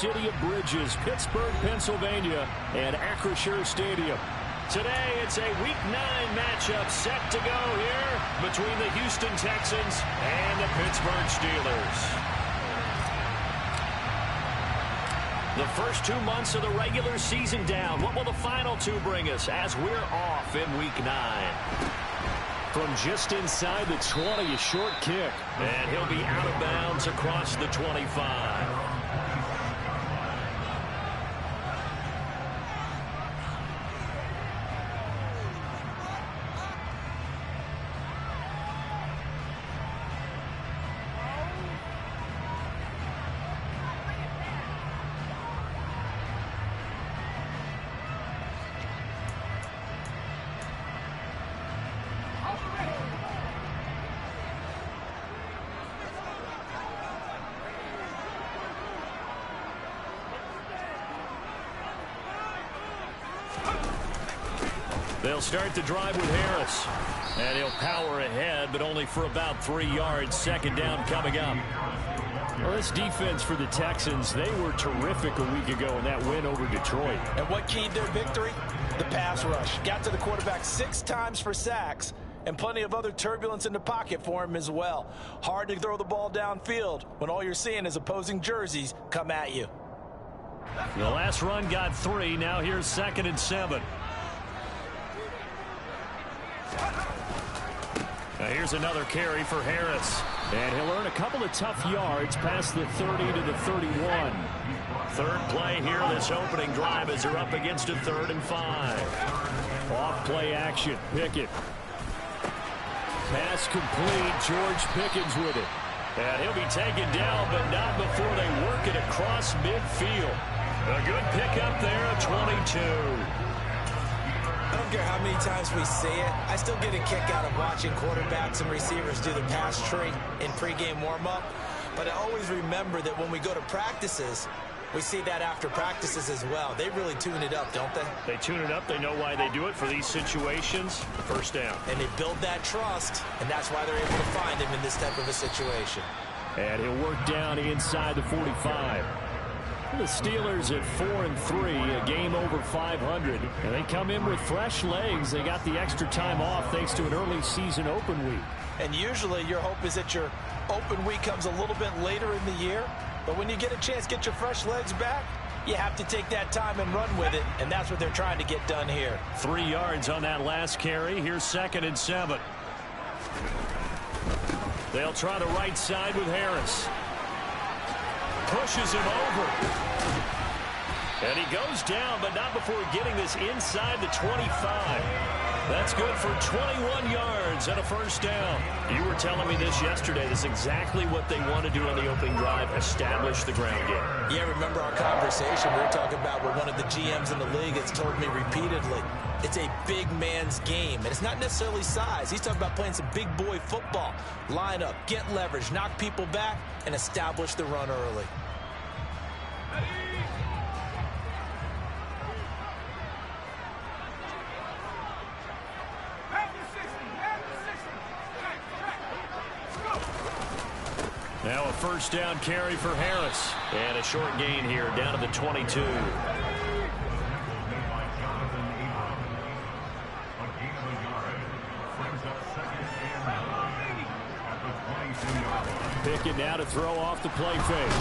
City of Bridges, Pittsburgh, Pennsylvania, and Acrisure Stadium. Today, it's a Week 9 matchup set to go here between the Houston Texans and the Pittsburgh Steelers. The first 2 months of the regular season down. What will the final 2 bring us as we're off in Week 9? From just inside the 20, a short kick. And he'll be out of bounds across the 25. They'll start the drive with Harris. And he'll power ahead, but only for about 3 yards. Second down coming up. Well, this defense for the Texans, they were terrific a week ago in that win over Detroit. And what keyed their victory? The pass rush. Got to the quarterback 6 times for sacks, and plenty of other turbulence in the pocket for him as well. Hard to throw the ball downfield when all you're seeing is opposing jerseys come at you. The last run got 3. Now here's 2nd and 7. Now here's another carry for Harris. And he'll earn a couple of tough yards past the 30 to the 31. Third play here this opening drive as they're up against a 3rd and 5. Off play action. Pickett. Pass complete. George Pickens with it. And he'll be taken down, but not before they work it across midfield. A good pickup there, 22. I don't care how many times we see it. I still get a kick out of watching quarterbacks and receivers do the pass tree in pregame warm-up. But I always remember that when we go to practices, we see that after practices as well. They really tune it up, don't they? They tune it up. They know why they do it for these situations. First down. And they build that trust, and that's why they're able to find him in this type of a situation. And he'll work down inside the 45. The Steelers at 4-3, a game over 500. And they come in with fresh legs. They got the extra time off thanks to an early season open week. And usually your hope is that your open week comes a little bit later in the year. But when you get a chance to get your fresh legs back, you have to take that time and run with it. And that's what they're trying to get done here. 3 yards on that last carry. Here's 2nd and 7. They'll try the right side with Harris. Pushes him over. And he goes down, but not before getting this inside the 25. That's good for 21 yards and a first down. You were telling me this yesterday. This is exactly what they want to do on the opening drive, establish the ground game. Yeah, remember our conversation we were talking about with one of the GMs in the league has told me repeatedly, it's a big man's game, and it's not necessarily size. He's talking about playing some big boy football. Line up, get leverage, knock people back, and establish the run early. Now a first down carry for Harris. And a short gain here down to the 22. Pickett now to throw off the play fake.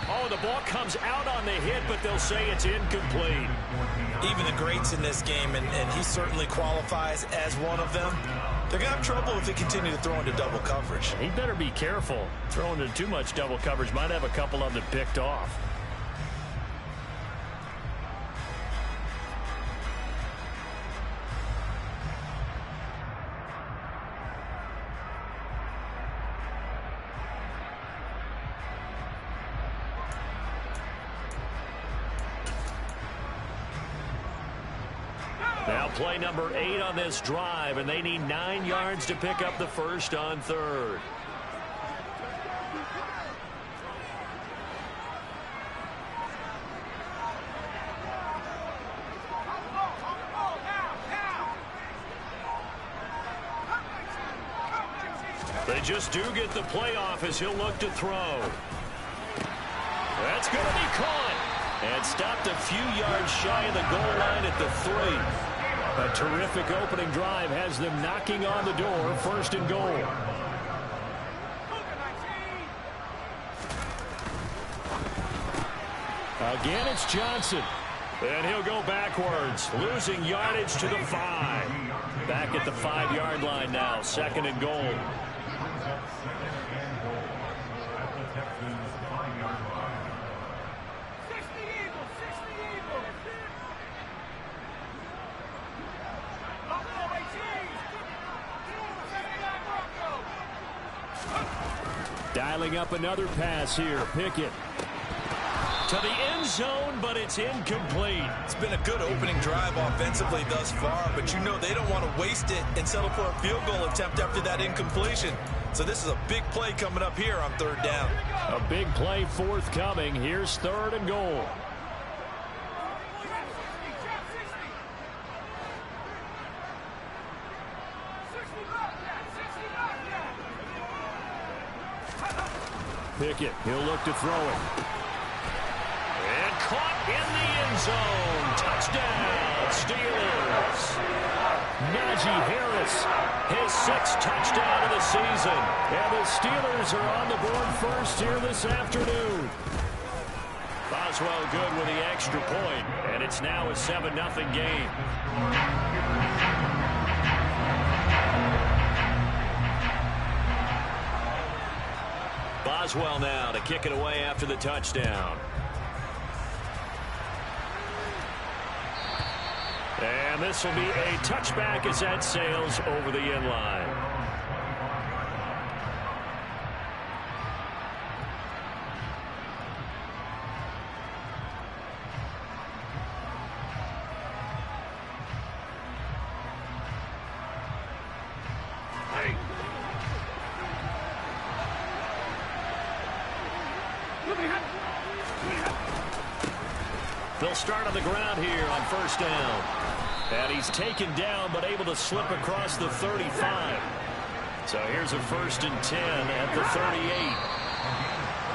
Oh, the ball comes out on the hit, but they'll say it's incomplete. Even the greats in this game, and he certainly qualifies as one of them, they're going to have trouble if they continue to throw into double coverage. He better be careful. Throwing into too much double coverage might have a couple of them picked off. Now play number 8 on this drive, and they need 9 yards to pick up the first on 3rd. They just do get the playoff as he'll look to throw. That's going to be caught. And stopped a few yards shy of the goal line at the 3. A terrific opening drive has them knocking on the door, 1st and goal. Again, it's Johnson. And he'll go backwards, losing yardage to the 5. Back at the 5-yard line now, 2nd and goal. Dialing up another pass here. Pickett to the end zone, but it's incomplete. It's been a good opening drive offensively thus far, but you know they don't want to waste it and settle for a field goal attempt after that incompletion. So this is a big play coming up here on 3rd down. A big play forthcoming. Here's 3rd and goal. Pickett, he'll look to throw it. And caught in the end zone. Touchdown, Steelers. Najee Harris, his 6th touchdown of the season. And the Steelers are on the board first here this afternoon. Boswell good with the extra point, and it's now a 7-0 game. Boswell now to kick it away after the touchdown. And this will be a touchback as that sails over the end line. They'll start on the ground here on 1st down. And he's taken down but able to slip across the 35. So here's a 1st and 10 at the 38.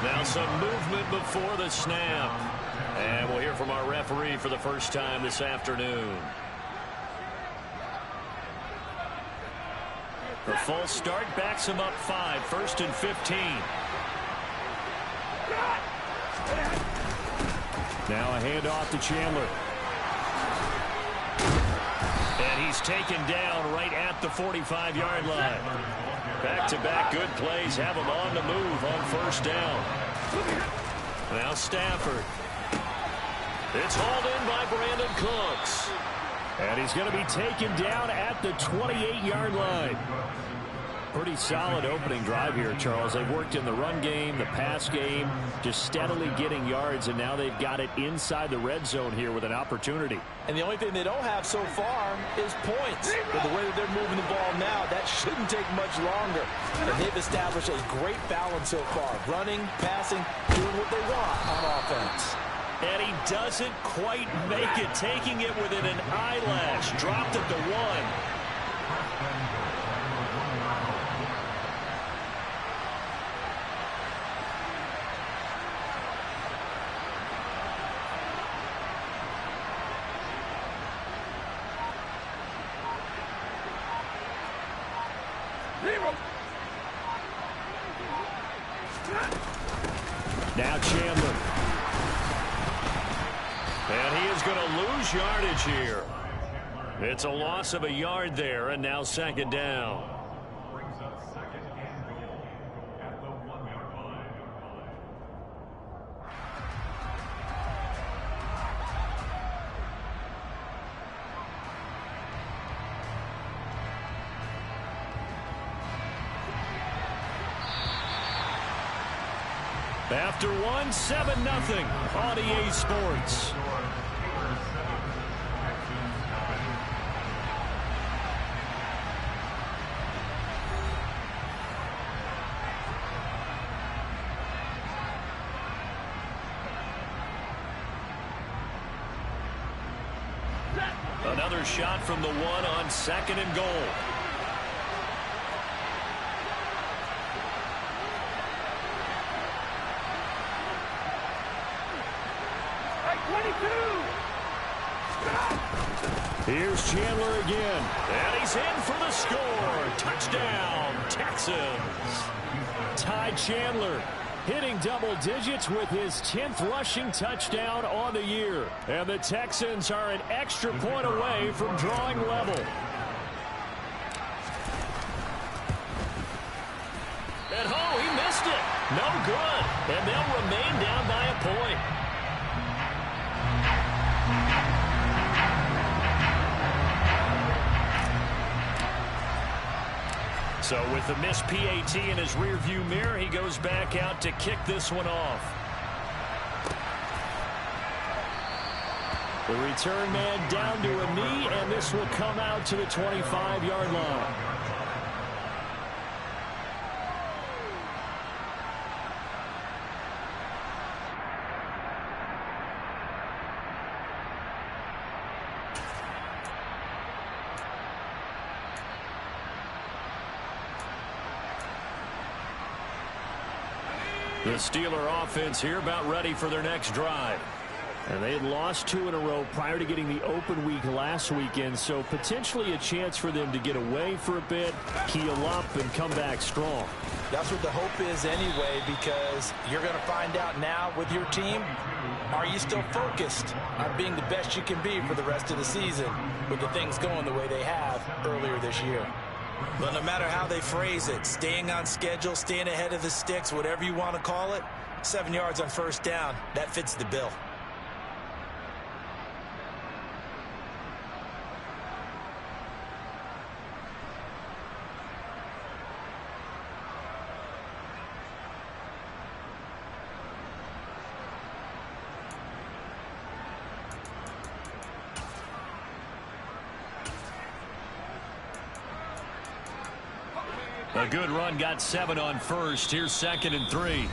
Now some movement before the snap. And we'll hear from our referee for the first time this afternoon. The false start backs him up 5, 1st and 15. Now a handoff to Chandler. And he's taken down right at the 45-yard line. Back-to-back good plays have him on the move on 1st down. Now Stafford. It's hauled in by Brandon Cooks. And he's going to be taken down at the 28-yard line. Pretty solid opening drive here, Charles. They've worked in the run game, the pass game, just steadily getting yards, and now they've got it inside the red zone here with an opportunity. And the only thing they don't have so far is points. With the way that they're moving the ball now, that shouldn't take much longer. And they've established a great balance so far. Running, passing, doing what they want on offense. And he doesn't quite make it, taking it within an eyelash. Dropped it to 1. Now Chandler. And he is going to lose yardage here. It's a loss of a yard there, and now 2nd down. After 1, 7-0 on EA Sports. Another shot from the 1 on 2nd and goal. Here's Chandler again. And he's in for the score. Touchdown, Texans. Ty Chandler hitting double digits with his 10th rushing touchdown on the year. And the Texans are an extra point away from drawing level. And oh, he missed it. No good. And they'll remain down by a point. So with the missed PAT in his rearview mirror, he goes back out to kick this one off. The return man down to a knee, and this will come out to the 25-yard line. The Steeler offense here about ready for their next drive. And they had lost 2 in a row prior to getting the open week last weekend, so potentially a chance for them to get away for a bit, keel up, and come back strong. That's what the hope is anyway, because you're going to find out now with your team, are you still focused on being the best you can be for the rest of the season with the things going the way they have earlier this year? But no matter how they phrase it, staying on schedule, staying ahead of the sticks, whatever you want to call it, 7 yards on first down, that fits the bill. A good run, got 7 on first. Here's 2nd and 3.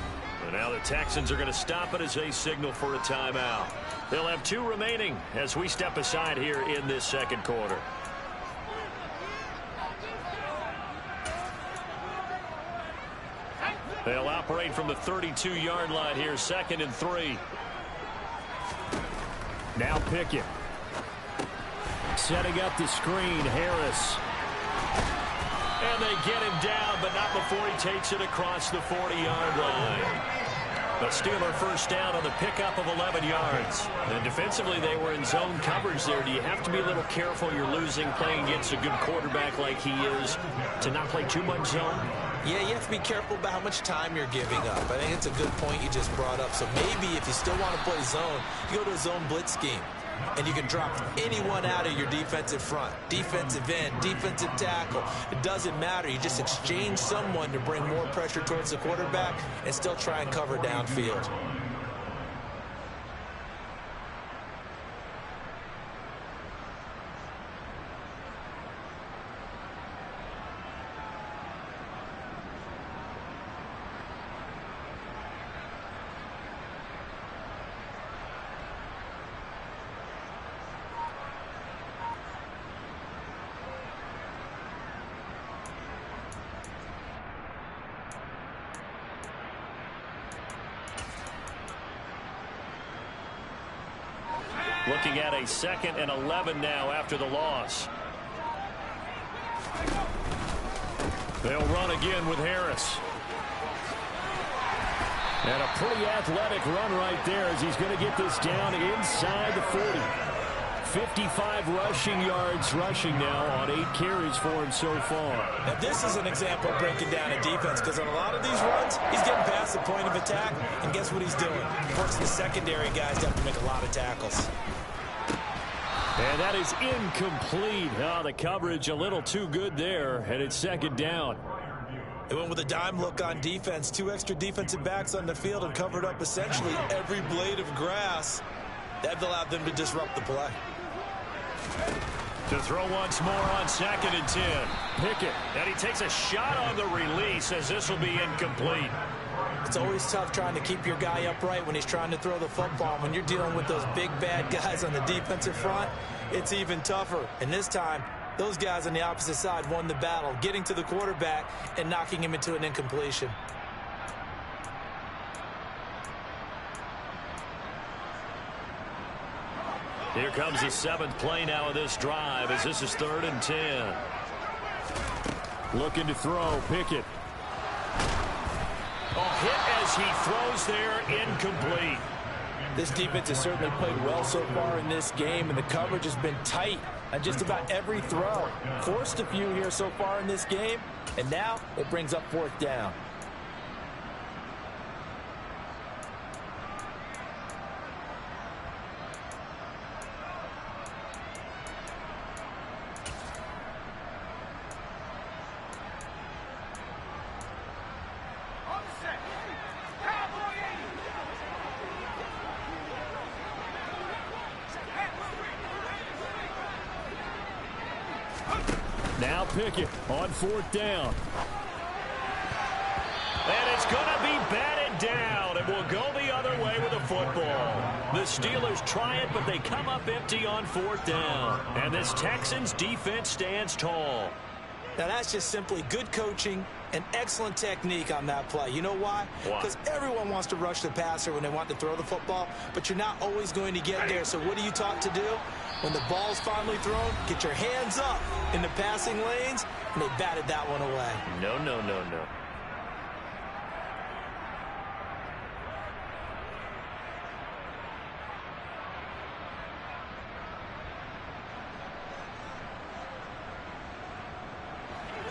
And now the Texans are going to stop it as they signal for a timeout. They'll have 2 remaining as we step aside here in this second quarter. They'll operate from the 32-yard line here, 2nd and 3. Now Pickett. Setting up the screen, Harris. And they get him down, but not before he takes it across the 40-yard line. The Steeler first down on the pickup of 11 yards. And defensively, they were in zone coverage there. Do you have to be a little careful? You're losing, playing against a good quarterback like he is, to not play too much zone? Yeah, you have to be careful about how much time you're giving up. I think it's a good point you just brought up. So maybe if you still want to play zone, you go to a zone blitz scheme. And you can drop anyone out of your defensive front, defensive end, defensive tackle. It doesn't matter. You just exchange someone to bring more pressure towards the quarterback and still try and cover downfield. Looking at a 2nd and 11 now after the loss. They'll run again with Harris. And a pretty athletic run right there as he's going to get this down inside the 40. 55 rushing yards rushing now on 8 carries for him so far. Now this is an example of breaking down a defense, because on a lot of these runs, he's getting past the point of attack, and guess what he's doing? Forcing the secondary guys to have to make a lot of tackles. And that is incomplete. Oh, the coverage a little too good there, and it's 2nd down. They went with a dime look on defense. 2 extra defensive backs on the field and covered up essentially every blade of grass. That allowed them to disrupt the play. To throw once more on 2nd and 10. Pickett. And he takes a shot on the release as this will be incomplete. It's always tough trying to keep your guy upright when he's trying to throw the football. When you're dealing with those big, bad guys on the defensive front, it's even tougher. And this time, those guys on the opposite side won the battle, getting to the quarterback and knocking him into an incompletion. Here comes the 7th play now of this drive as this is 3rd and 10. Looking to throw. Pickett. Hit as he throws there, incomplete. This defense has certainly played well so far in this game, and the coverage has been tight on just about every throw. Forced a few here so far in this game, and now it brings up 4th down. Now Pickett on 4th down. And it's going to be batted down. It will go the other way with the football. The Steelers try it, but they come up empty on 4th down. And this Texans defense stands tall. Now that's just simply good coaching and excellent technique on that play. You know why? Because everyone wants to rush the passer when they want to throw the football, but you're not always going to get there. So what are you taught to do? When the ball's finally thrown, get your hands up in the passing lanes, and they batted that one away. No.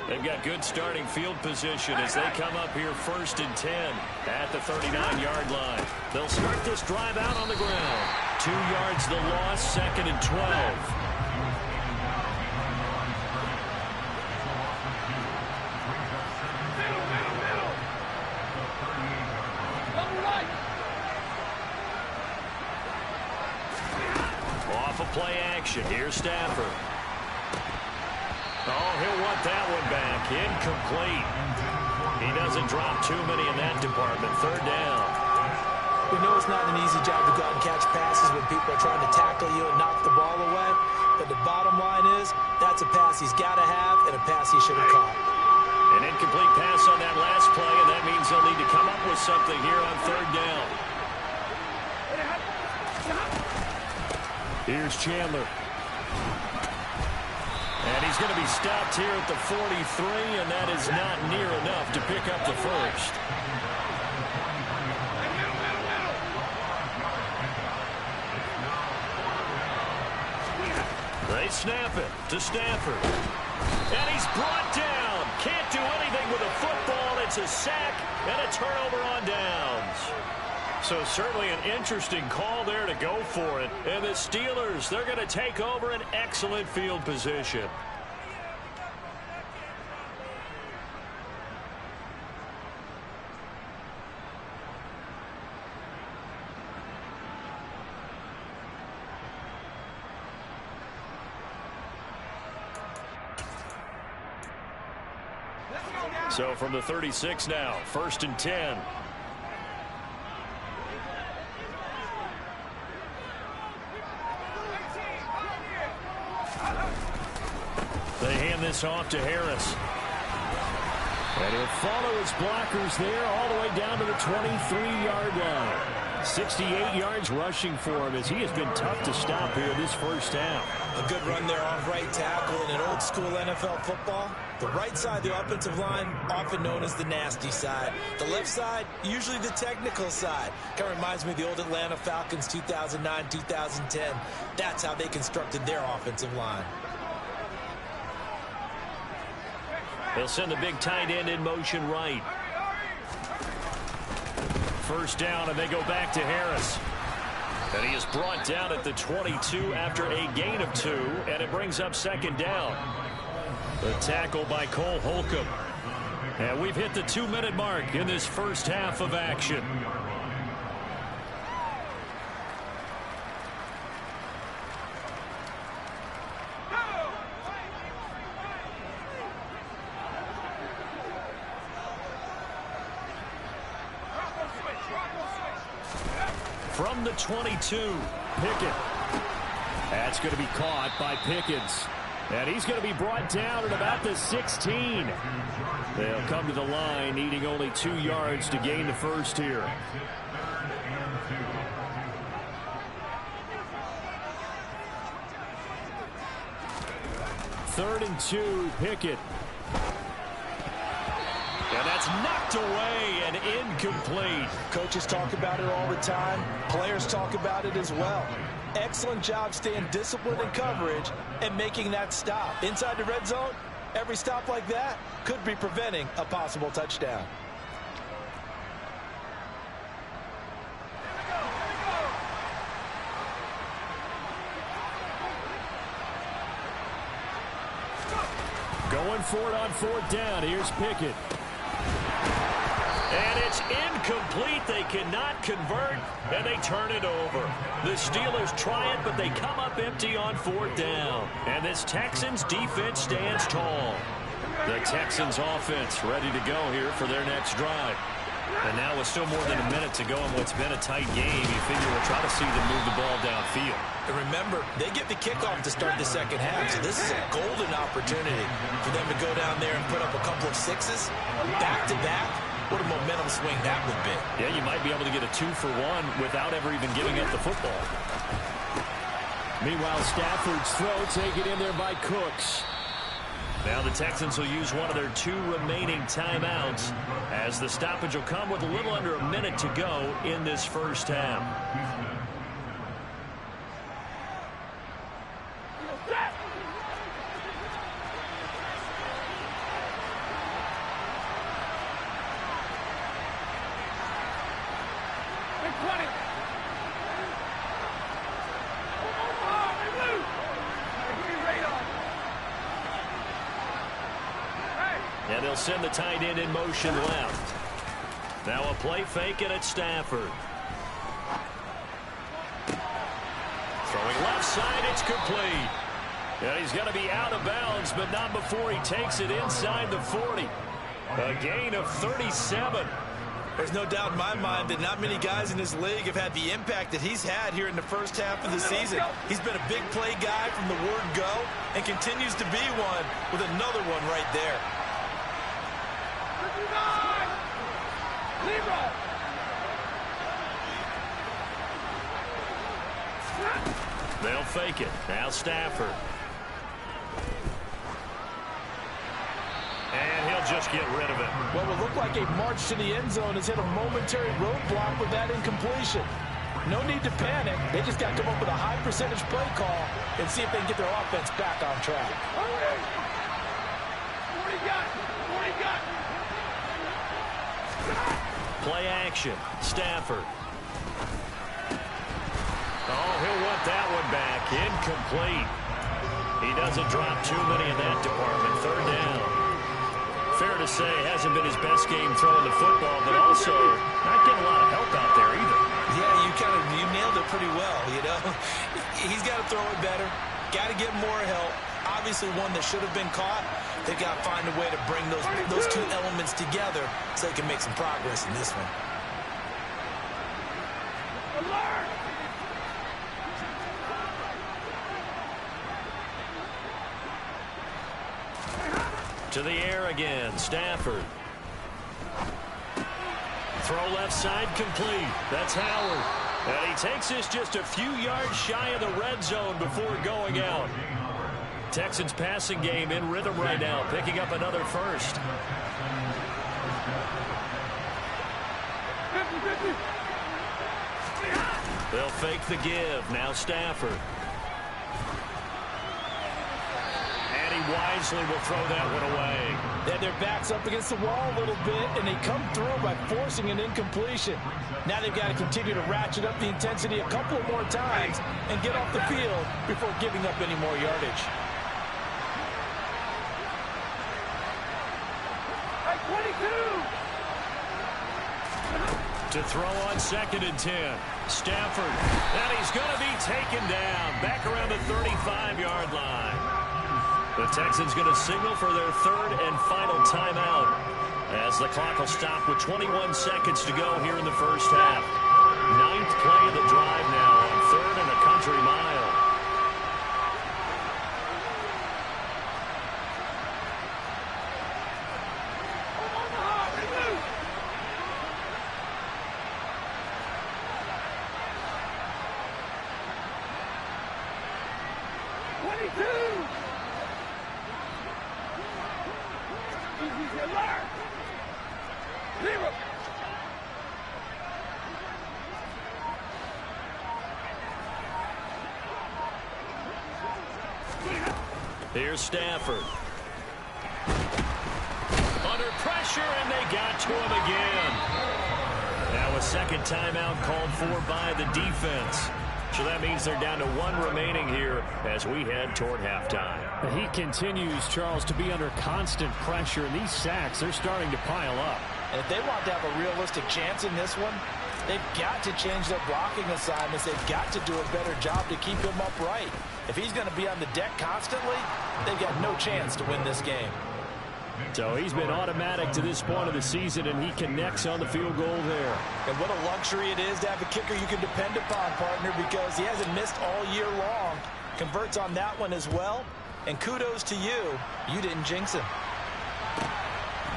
They've got good starting field position as they come up here 1st and 10 at the 39-yard line. They'll start this drive out on the ground. 2 yards the loss, 2nd and 12. Off of play action. Here's Stafford. Oh, he'll want that one back. Incomplete. He doesn't drop too many in that department. 3rd down. We know it's not an easy job to go out and catch passes when people are trying to tackle you and knock the ball away. But the bottom line is, that's a pass he's got to have and a pass he should have caught. An incomplete pass on that last play, and that means they'll need to come up with something here on 3rd down. Here's Chandler. And he's going to be stopped here at the 43, and that is not near enough to pick up the first. They snap it to Stafford. And he's brought down. Can't do anything with a football. It's a sack and a turnover on downs. So certainly an interesting call there to go for it. And the Steelers, they're going to take over an excellent field position. So from the 36 now, 1st and 10. They hand this off to Harris. And he'll follow his blockers there all the way down to the 23-yard line. 68 yards rushing for him as he has been tough to stop here this first half. A good run there off right tackle in an old-school NFL football. The right side, the offensive line, often known as the nasty side. The left side, usually the technical side. Kind of reminds me of the old Atlanta Falcons 2009-2010. That's how they constructed their offensive line. They'll send the big tight end in motion right. First down, and they go back to Harris. And he is brought down at the 22 after a gain of 2, and it brings up 2nd down. The tackle by Cole Holcomb. And we've hit the 2-minute mark in this first half of action. From the 22, Pickett. That's going to be caught by Pickens. And he's going to be brought down at about the 16. They'll come to the line, needing only 2 yards to gain the first here. 3rd and 2, Pickett. And that's knocked away and incomplete. Coaches talk about it all the time. Players talk about it as well. Excellent job staying disciplined in coverage and making that stop. Inside the red zone, every stop like that could be preventing a possible touchdown. Going for it on 4th down. Here's Pickett. And it's incomplete. They cannot convert, and they turn it over. The Steelers try it, but they come up empty on 4th down. And this Texans defense stands tall. The Texans offense ready to go here for their next drive. And now with still more than a minute to go in what's been a tight game, you figure we'll try to see them move the ball downfield. And remember, they get the kickoff to start the second half, so this is a golden opportunity for them to go down there and put up a couple of sixes back-to-back. What a momentum swing that would be. Yeah, you might be able to get a 2-for-1 without ever even giving up the football. Meanwhile, Stafford's throw taken in there by Cooks. Now the Texans will use one of their 2 remaining timeouts as the stoppage will come with a little under a minute to go in this first half. And they'll send the tight end in motion left. Now a play fake, and it's Stafford. Throwing left side, it's complete. And he's going to be out of bounds, but not before he takes it inside the 40. A gain of 37. There's no doubt in my mind that not many guys in this league have had the impact that he's had here in the first half of the season. He's been a big play guy from the word go and continues to be one with another one right there. They'll fake it. Now Stafford. And he'll just get rid of it. What will look like a march to the end zone has hit a momentary roadblock with that incompletion. No need to panic. They just got to come up with a high percentage play call and see if they can get their offense back on track. Play action. Stafford. Oh, he'll want that one back. Incomplete. He doesn't drop too many in that department. 3rd down. Fair to say, hasn't been his best game throwing the football, but also not getting a lot of help out there either. Yeah, you nailed it pretty well, you know. He's got to throw it better. Got to get more help. Obviously one that should have been caught. They've got to find a way to bring those 2 elements together so they can make some progress in this one. To the air again, Stafford. Throw left side complete. That's Howard. And he takes this just a few yards shy of the red zone before going out. Texans passing game in rhythm right now, picking up another first. They'll fake the give. Now Stafford. Wisely will throw that one away. And their back's up against the wall a little bit, and they come through by forcing an incompletion. Now they've got to continue to ratchet up the intensity a couple more times and get off the field before giving up any more yardage. To throw on 2nd and 10. Stafford. And he's going to be taken down back around the 35-yard line. The Texans going to signal for their 3rd and final timeout as the clock will stop with 21 seconds to go here in the first half. 9th play of the drive now on 3rd and a country mile. Here's Stafford. Under pressure, and they got to him again. Now a second timeout called for by the defense. So that means they're down to one remaining here as we head toward halftime. He continues, Charles, to be under constant pressure, and these sacks, they're starting to pile up. And if they want to have a realistic chance in this one, they've got to change their blocking assignments. They've got to do a better job to keep him upright. If he's going to be on the deck constantly, they've got no chance to win this game. So he's been automatic to this point of the season, and he connects on the field goal there. And what a luxury it is to have a kicker you can depend upon, partner, because he hasn't missed all year long. Converts on that one as well. And kudos to you. You didn't jinx him.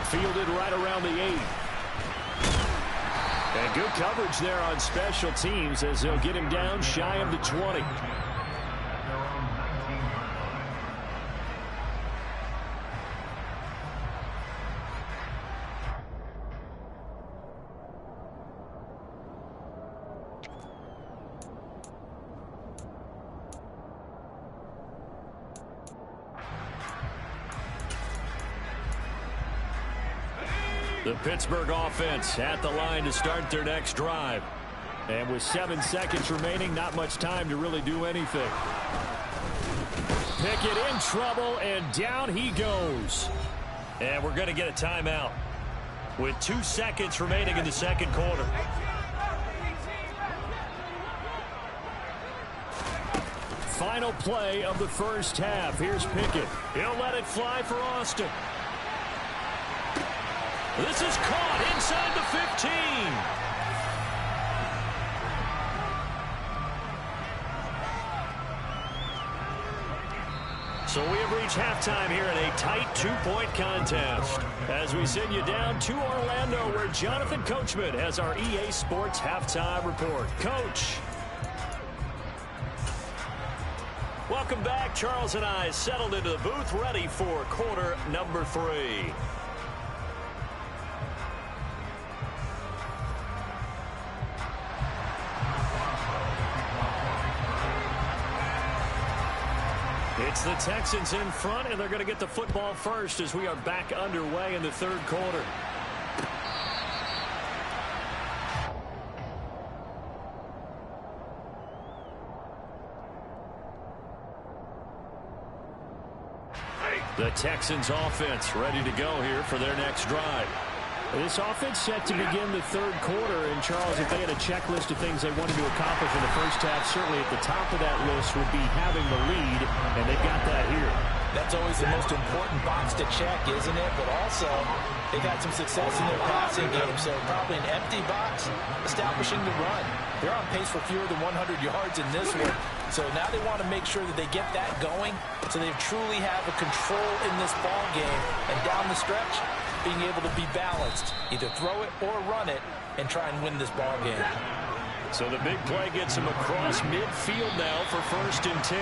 Fielded right around the 8. And good coverage there on special teams as they'll get him down shy of the 20. The Pittsburgh offense at the line to start their next drive. And with 7 seconds remaining, not much time to really do anything. Pickett in trouble, and down he goes. And we're going to get a timeout with 2 seconds remaining in the second quarter. Final play of the first half. Here's Pickett. He'll let it fly for Austin. This is caught inside the 15. So we have reached halftime here in a tight 2-point contest as we send you down to Orlando where Jonathan Coachman has our EA Sports halftime report. Coach. Welcome back. Charles and I settled into the booth ready for quarter number 3. It's the Texans in front, and they're going to get the football first as we are back underway in the third quarter. The Texans offense ready to go here for their next drive. This offense set to begin the third quarter, and Charles, if they had a checklist of things they wanted to accomplish in the first half, certainly at the top of that list would be having the lead, and they've got that here. That's always the most important box to check, isn't it? But also, they've had some success in their passing game, so probably an empty box, establishing the run. They're on pace for fewer than 100 yards in this one, so now they want to make sure that they get that going so they truly have a control in this ball game, and down the stretch, being able to be balanced, either throw it or run it, and try and win this ball game. So the big play gets him across midfield now for 1st and 10.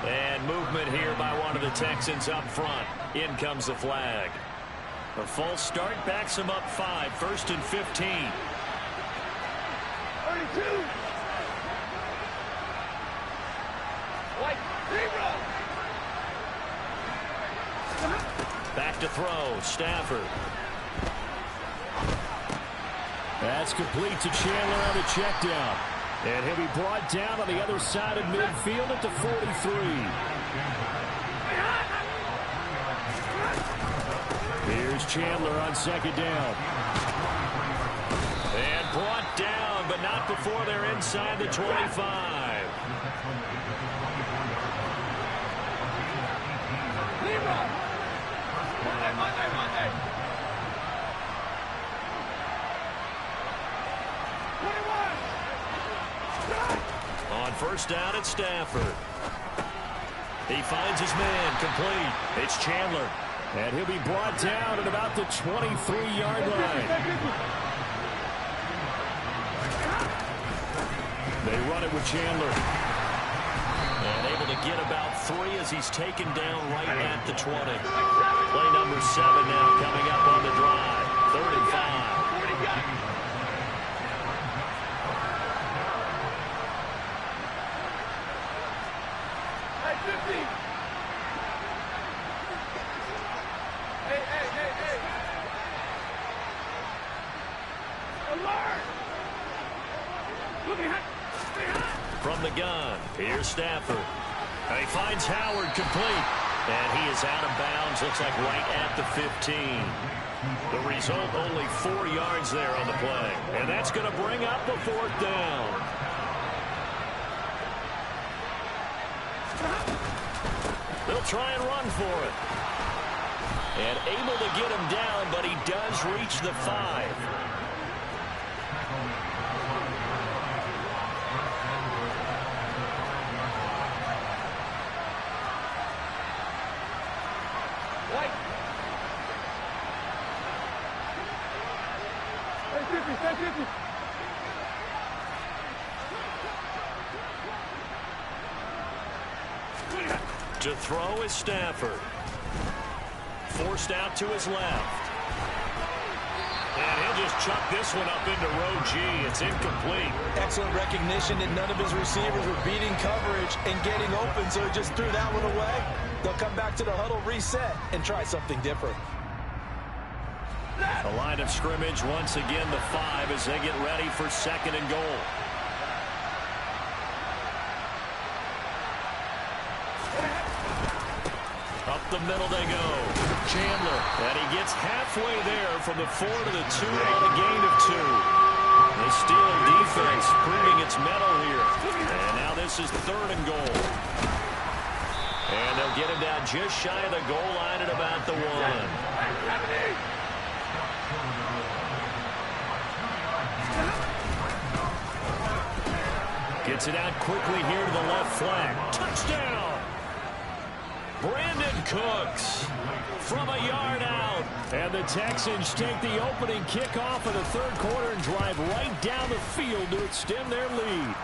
And movement here by one of the Texans up front. In comes the flag. A false start backs him up 5, 1st and 15. 32. White, zero. Back to throw, Stafford. That's complete to Chandler on the check down. And he'll be brought down on the other side of midfield at the 43. Here's Chandler on 2nd down. And brought down, but not before they're inside the 25. Monday. On 1st down, it's Stafford. He finds his man, complete. It's Chandler. And he'll be brought down at about the 23-yard line. They run it with Chandler. And able to get about 3 as he's taken down right at the 20. Play number 7 now coming up on the drive. 3rd and 5. From the gun, here's Stafford. And he finds Howard complete. And he is out of bounds, looks like right at the 15. The result, only 4 yards there on the play. And that's going to bring up a 4th down. They'll try and run for it. And able to get him down, but he does reach the 5. To throw is Stafford. Forced out to his left. And he'll just chuck this one up into row G. It's incomplete. Excellent recognition that none of his receivers were beating coverage and getting open, so he just threw that one away. They'll come back to the huddle, reset, and try something different. The line of scrimmage once again the 5 as they get ready for 2nd and goal. Up the middle they go. Chandler. And he gets halfway there from the 4 to the 2 on a gain of 2. The Steeler defense proving its mettle here. And now this is 3rd and goal. And they'll get him down just shy of the goal line at about the 1. Gets it out quickly here to the left flank. Touchdown! Brandon Cooks from a yard out. And the Texans take the opening kickoff of the 3rd quarter and drive right down the field to extend their lead.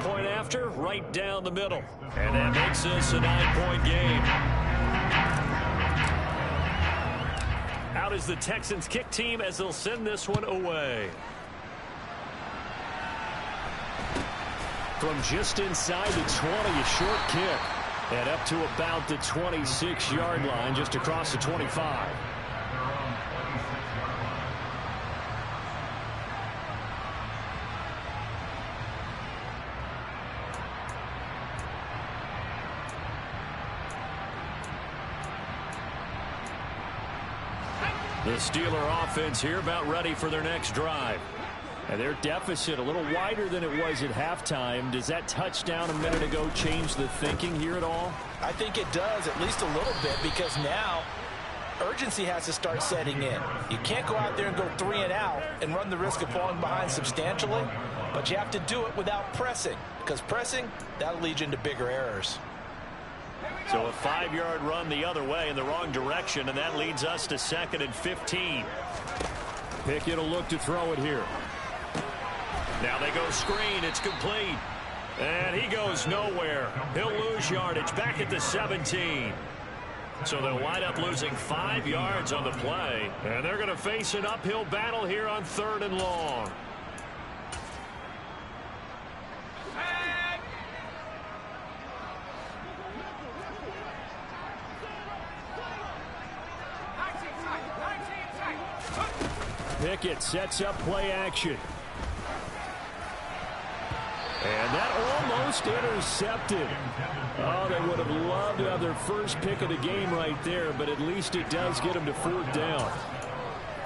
Point after, right down the middle. And that makes this a 9-point game. Out is the Texans kick team as they'll send this one away. From just inside the 20, a short kick. And up to about the 26-yard line, just across the 25. The Steeler offense here about ready for their next drive. And their deficit a little wider than it was at halftime. Does that touchdown a minute ago change the thinking here at all? I think it does, at least a little bit, because now urgency has to start setting in. You can't go out there and go 3 and out and run the risk of falling behind substantially, but you have to do it without pressing, because pressing, that'll lead you into bigger errors. So a 5-yard run the other way in the wrong direction, and that leads us to 2nd and 15. Pickett will look to throw it here. Now they go screen. It's complete. And he goes nowhere. He'll lose yardage back at the 17. So they'll wind up losing 5 yards on the play. And they're going to face an uphill battle here on 3rd and long. Pickett sets up play action. And that almost intercepted. Oh, they would have loved to have their first pick of the game right there, but at least it does get them to 4th down.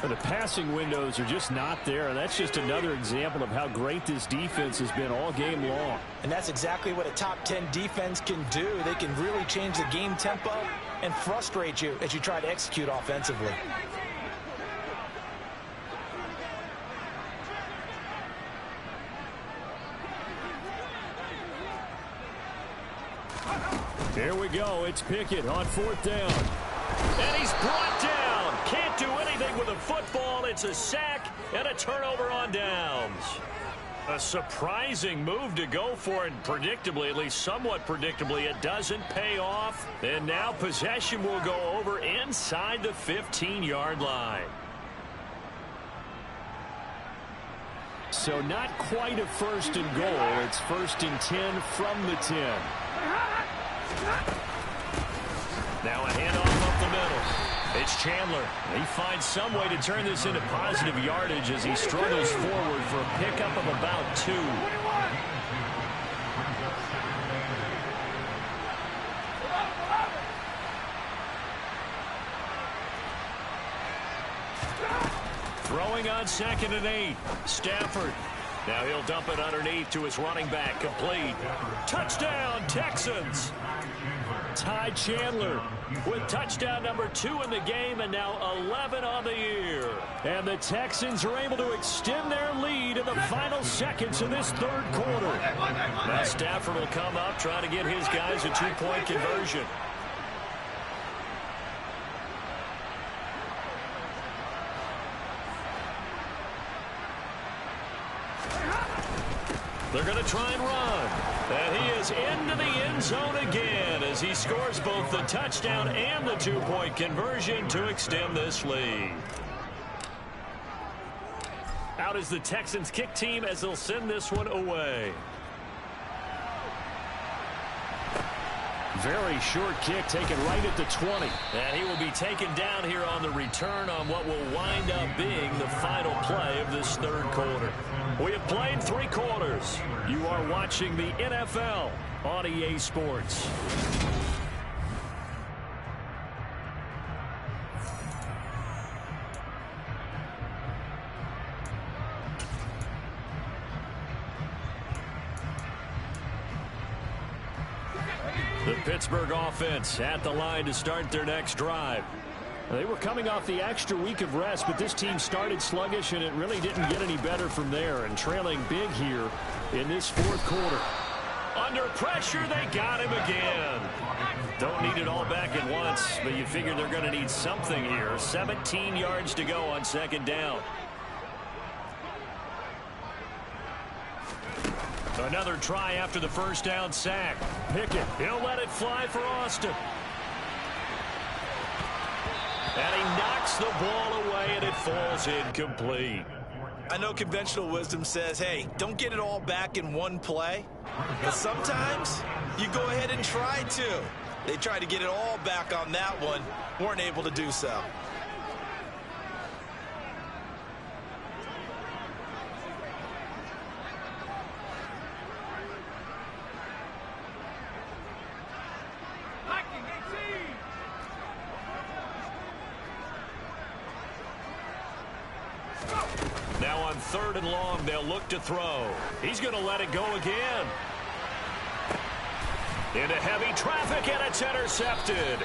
And the passing windows are just not there, and that's just another example of how great this defense has been all game long. And that's exactly what a top 10 defense can do. They can really change the game tempo and frustrate you as you try to execute offensively. Here we go. It's Pickett on 4th down. And he's brought down. Can't do anything with a football. It's a sack and a turnover on downs. A surprising move to go for it. Predictably, at least somewhat predictably, it doesn't pay off. And now possession will go over inside the 15-yard line. So not quite a 1st and goal. It's 1st and 10 from the 10. Now a handoff up the middle. It's Chandler. He finds some way to turn this into positive yardage as he struggles forward for a pickup of about 2. Throwing on 2nd and 8. Stafford. Now he'll dump it underneath to his running back. Complete. Touchdown, Texans. Ty Chandler with touchdown number 2 in the game, and now 11 on the year. And the Texans are able to extend their lead in the final seconds of this 3rd quarter. Now Stafford will come up, trying to get his guys a 2-point conversion. They're going to try and run. And he is into the end zone again as he scores both the touchdown and the 2-point conversion to extend this lead. Out is the Texans kick team as they'll send this one away. Very short kick taken right at the 20. And he will be taken down here on the return on what will wind up being the final play of this 3rd quarter. We have played 3 quarters. You are watching the NFL on EA Sports. The Pittsburgh offense at the line to start their next drive. They were coming off the extra week of rest, but this team started sluggish, and it really didn't get any better from there. And trailing big here in this 4th quarter. Under pressure, they got him again. Don't need it all back at once, but you figure they're going to need something here. 17 yards to go on 2nd down. Another try after the 1st down sack. Pickett, he'll let it fly for Austin. And he knocks the ball away, and it falls incomplete. I know conventional wisdom says, hey, don't get it all back in one play. But sometimes you go ahead and try to. They tried to get it all back on that one. Weren't able to do so. Now on 3rd and long, they'll look to throw. He's going to let it go again. Into heavy traffic, and it's intercepted.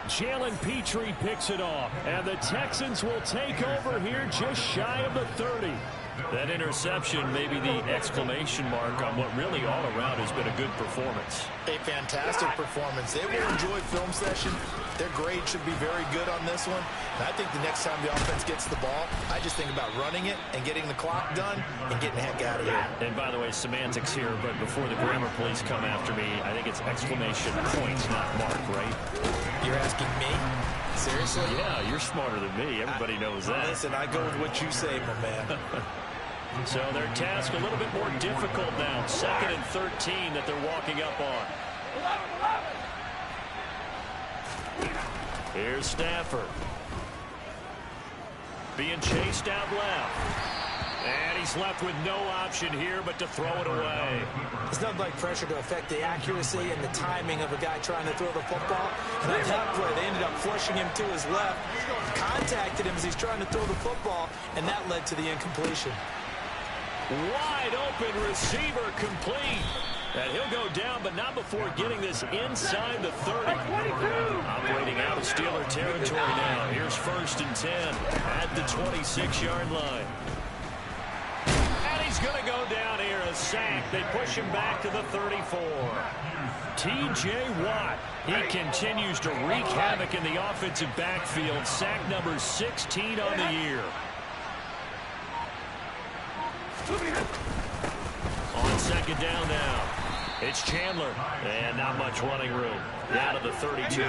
Jalen Petrie picks it off, and the Texans will take over here just shy of the 30. That interception may be the exclamation mark on what really all around has been a good performance. A fantastic performance. They will enjoy film session. Their grade should be very good on this one. And I think the next time the offense gets the ball, I just think about running it and getting the clock done and getting the heck out of here. And by the way, semantics here, but before the grammar police come after me, I think it's exclamation points, not mark, right? You're asking me? Seriously? Yeah, you're smarter than me. Everybody knows that. Listen, I go with what you say, my man. So their task a little bit more difficult now. 2nd and 13 that they're walking up on. Here's Stafford. Being chased out left. And he's left with no option here but to throw it away. It's nothing like pressure to affect the accuracy and the timing of a guy trying to throw the football. And on that play, they ended up flushing him to his left. Contacted him as he's trying to throw the football, and that led to the incompletion. Wide open receiver complete. And he'll go down, but not before getting this inside the 30. Operating out of Steeler territory now. Here's 1st and 10 at the 26-yard line. And he's going to go down here, a sack. They push him back to the 34. T.J. Watt, he continues to wreak havoc in the offensive backfield. Sack number 16 on the year. second down now. It's Chandler, and not much running room. Down to the 32.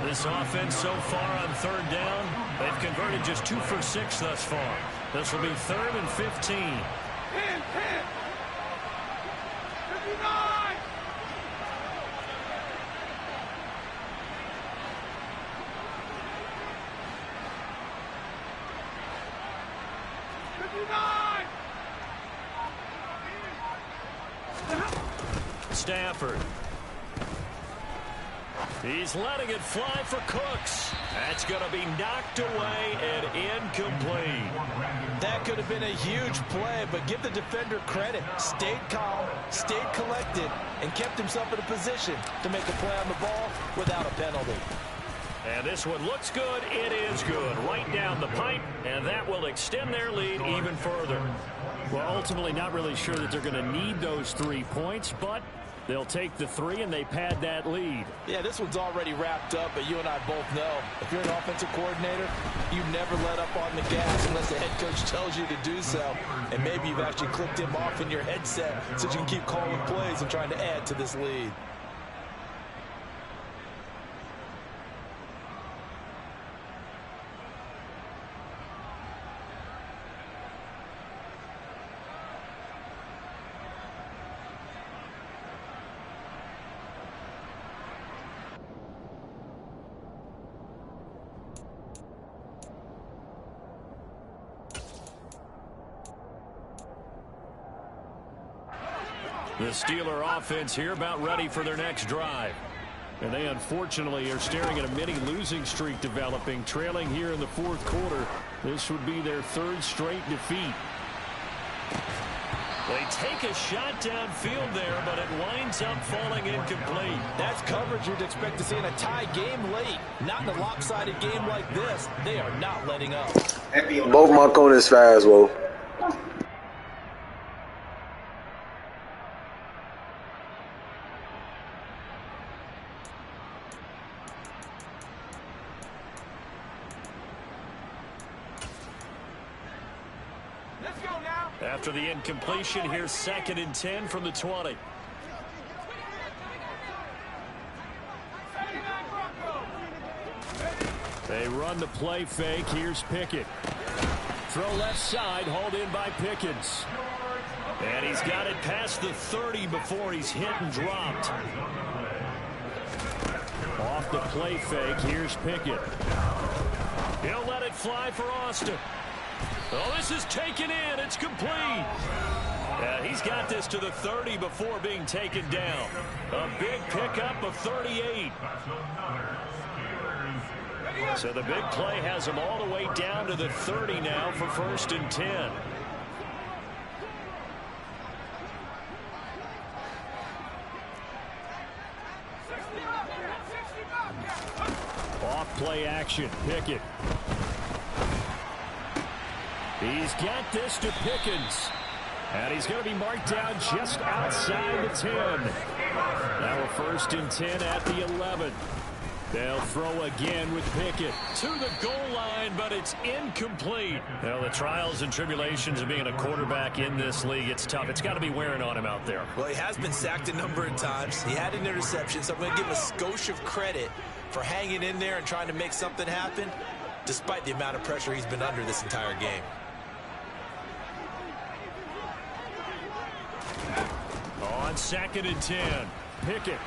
This offense so far on third down, they've converted just 2 for 6 thus far. This will be 3rd and 15. 10, 10. 59. 59. Stafford. He's letting it fly for Cooks. That's going to be knocked away and incomplete. That could have been a huge play, but give the defender credit. Stayed calm, stayed collected, and kept himself in a position to make a play on the ball without a penalty. And this one looks good. It is good. Right down the pipe, and that will extend their lead even further. Well, ultimately not really sure that they're going to need those 3 points, but they'll take the 3 and they pad that lead. Yeah, this one's already wrapped up, but you and I both know if you're an offensive coordinator, you never let up on the gas unless the head coach tells you to do so. And maybe you've actually clicked him off in your headset so you can keep calling plays and trying to add to this lead. The Steeler offense here about ready for their next drive. And they unfortunately are staring at a mini losing streak developing, trailing here in the 4th quarter. This would be their 3rd straight defeat. They take a shot downfield there, but it winds up falling incomplete. That's coverage you'd expect to see in a tie game late. Not in a lopsided game like this. They are not letting up. Both my corners fast, well. After the incompletion, here's 2nd and 10 from the 20. They run the play fake. Here's Pickett. Throw left side, hauled in by Pickens. And he's got it past the 30 before he's hit and dropped. Off the play fake, here's Pickett. He'll let it fly for Austin. Oh, this is taken in. It's complete. He's got this to the 30 before being taken down. A big pickup of 38. So the big play has him all the way down to the 30 now for 1st and 10. Off play action, Pickett. He's got this to Pickens. And he's going to be marked down just outside the 10. Now a 1st and 10 at the 11. They'll throw again with Pickett. To the goal line, but it's incomplete. Well, the trials and tribulations of being a quarterback in this league, it's tough. It's got to be wearing on him out there. Well, he has been sacked a number of times. He had an interception, so I'm going to give him a skosh of credit for hanging in there and trying to make something happen, despite the amount of pressure he's been under this entire game. On 2nd and 10, Pickett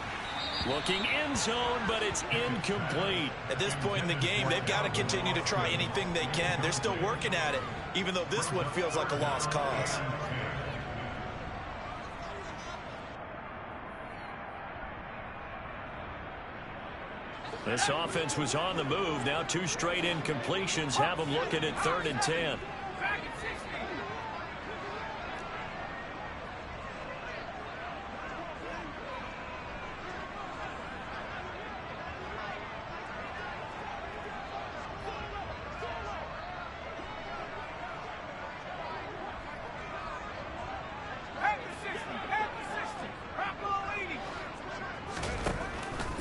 looking end zone, but it's incomplete. At this point in the game, they've got to continue to try anything they can. They're still working at it, even though this one feels like a lost cause. This offense was on the move. Now 2 straight incompletions have them looking at 3rd and 10.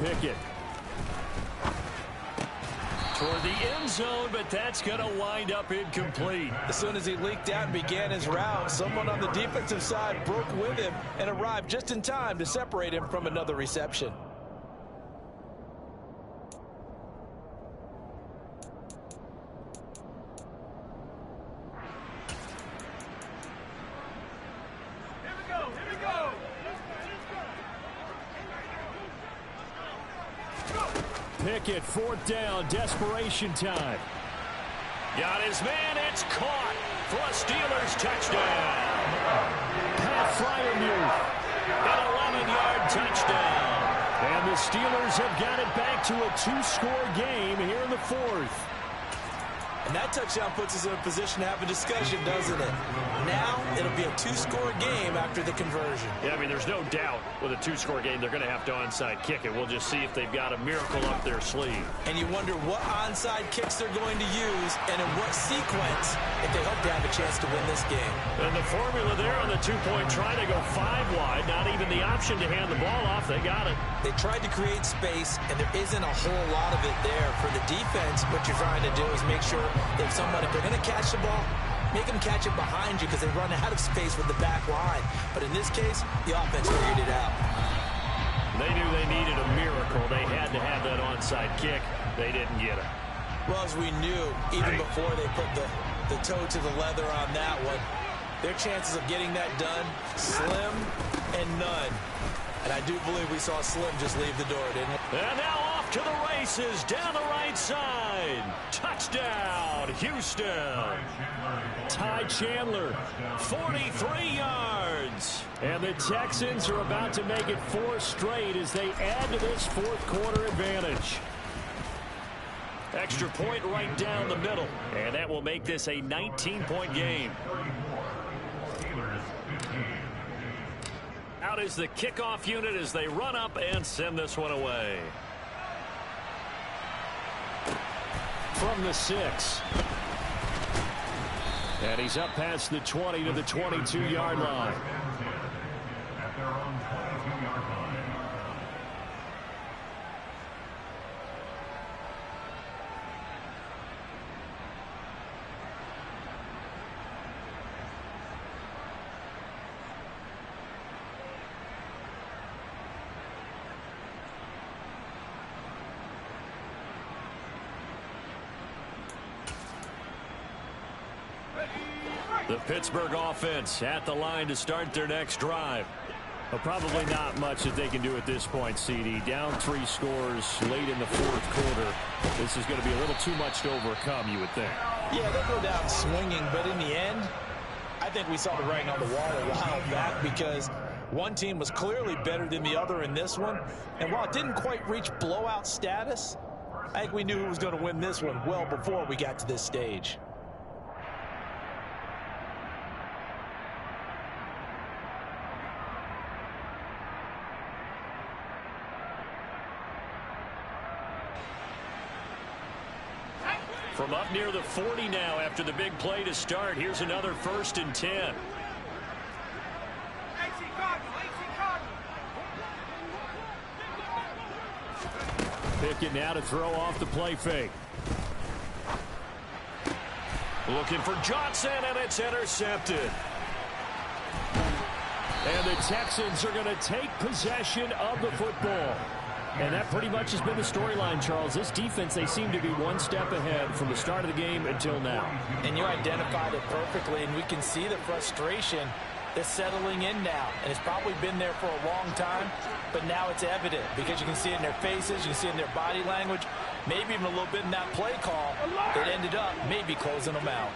Pickett. toward the end zone, but that's going to wind up incomplete. As soon as he leaked out and began his route, someone on the defensive side broke with him and arrived just in time to separate him from another reception. Pickett, fourth down, desperation time. Got his man, it's caught for a Steelers touchdown. Pat Fryermuth. An 11-yard touchdown. And the Steelers have got it back to a 2-score game here in the fourth. And that touchdown puts us in a position to have a discussion, doesn't it? Now, it'll be a 2-score game after the conversion. Yeah, I mean, there's no doubt with a 2-score game, they're going to have to onside kick it. We'll just see if they've got a miracle up their sleeve. And you wonder what onside kicks they're going to use and in what sequence if they hope to have a chance to win this game. And the formula there on the 2-point try to go 5 wide, not even the option to hand the ball off. They got it. They tried to create space, and there isn't a whole lot of it there. For the defense, what you're trying to do is make sure that if they're going to catch the ball, make them catch it behind you because they run out of space with the back line. But in this case, the offense figured it out. They knew they needed a miracle. They had to have that onside kick. They didn't get it. Well, as we knew, even before they put the toe to the leather on that one, their chances of getting that done, slim and none. And I do believe we saw Slim just leave the door, didn't we? And now off to the races down the right side. Touchdown, Houston. Ty Chandler, 43 yards. and the Texans are about to make it 4 straight as they add to this fourth quarter advantage. Extra point right down the middle, and that will make this a 19-point game. Out is the kickoff unit as they run up and send this one away. From the 6. And he's up past the 20 to the 22-yard line. At their own 22-yard line. The Pittsburgh offense at the line to start their next drive. Well, probably not much that they can do at this point, CD. Down 3 scores late in the fourth quarter. This is going to be a little too much to overcome, you would think. Yeah, they'll go down swinging, but in the end, I think we saw the writing on the wall a while back because one team was clearly better than the other in this one. And while it didn't quite reach blowout status, I think we knew who was going to win this one well before we got to this stage. From up near the 40 now after the big play to start. Here's another 1st and 10. Pickett now to throw off the play fake. Looking for Johnson, and it's intercepted. And the Texans are going to take possession of the football. And that pretty much has been the storyline, Charles. This defense, they seem to be one step ahead from the start of the game until now. And you identified it perfectly, and we can see the frustration that's settling in now. And it's probably been there for a long time, but now it's evident because you can see it in their faces, you can see it in their body language, maybe even a little bit in that play call that ended up maybe closing them out.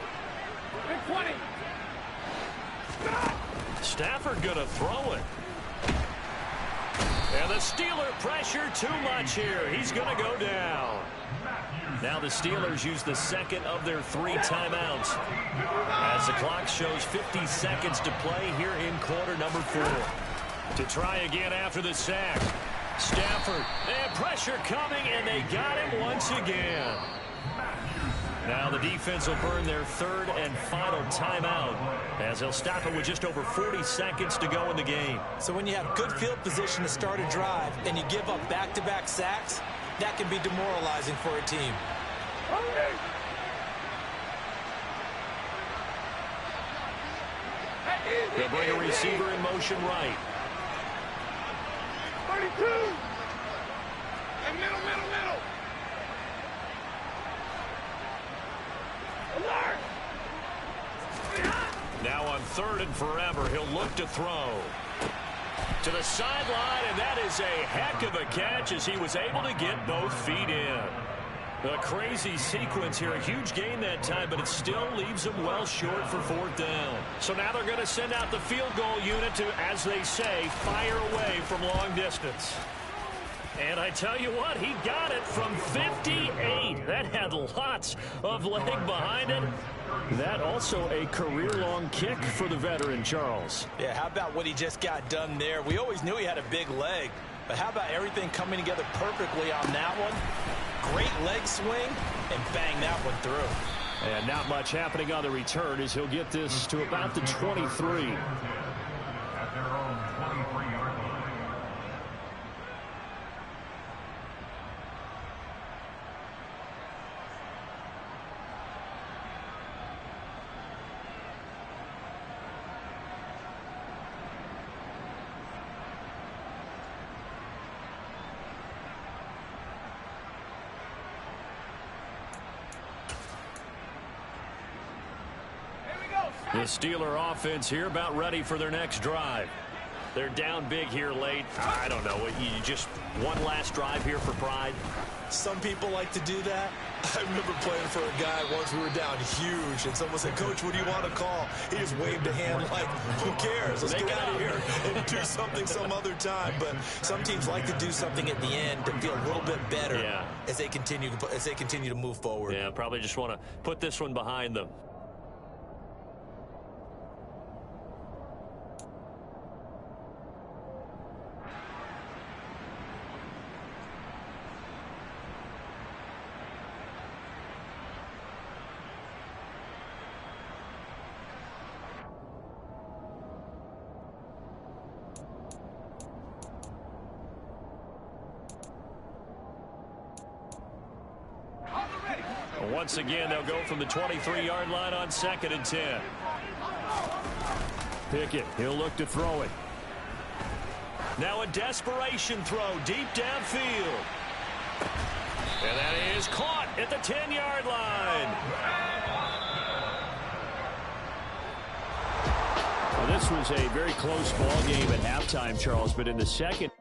Stafford going to throw it. And the Steeler pressure too much here. He's going to go down. Now the Steelers use the second of their 3 timeouts as the clock shows 50 seconds to play here in quarter number 4. To try again after the sack. Stafford, and pressure coming, and they got him once again. Now the defense will burn their 3rd and final timeout as they'll stop it with just over 40 seconds to go in the game. So when you have good field position to start a drive and you give up back-to-back sacks, that can be demoralizing for a team. They'll bring a receiver in motion right. 32. And middle. Alert. Now on 3rd and forever, he'll look to throw. To the sideline, and that is a heck of a catch as he was able to get both feet in. A crazy sequence here. A huge gain that time, but it still leaves him well short for 4th down. So now they're going to send out the field goal unit to, as they say, fire away from long distance. And I tell you what, he got it from 58. That had lots of leg behind it. That also a career-long kick for the veteran, Charles. Yeah, how about what he just got done there? We always knew he had a big leg, but how about everything coming together perfectly on that one? Great leg swing, and bang that one through. And not much happening on the return as he'll get this to about the 23. At their own 23-yard line. The Steeler offense here about ready for their next drive. They're down big here late. I don't know. You just one last drive here for pride. Some people like to do that. I remember playing for a guy once. We were down huge, and someone said, "Coach, what do you want to call?" He just waved a hand like, "Who cares? Let's get out of here and do something some other time." But some teams like to do something at the end to feel a little bit better as they continue to move forward. Yeah, probably just want to put this one behind them. Once again, they'll go from the 23-yard line on 2nd and 10. Pickett, he'll look to throw it. Now a desperation throw deep downfield. And that is caught at the 10-yard line. Well, this was a very close ball game at halftime, Charles, but in the second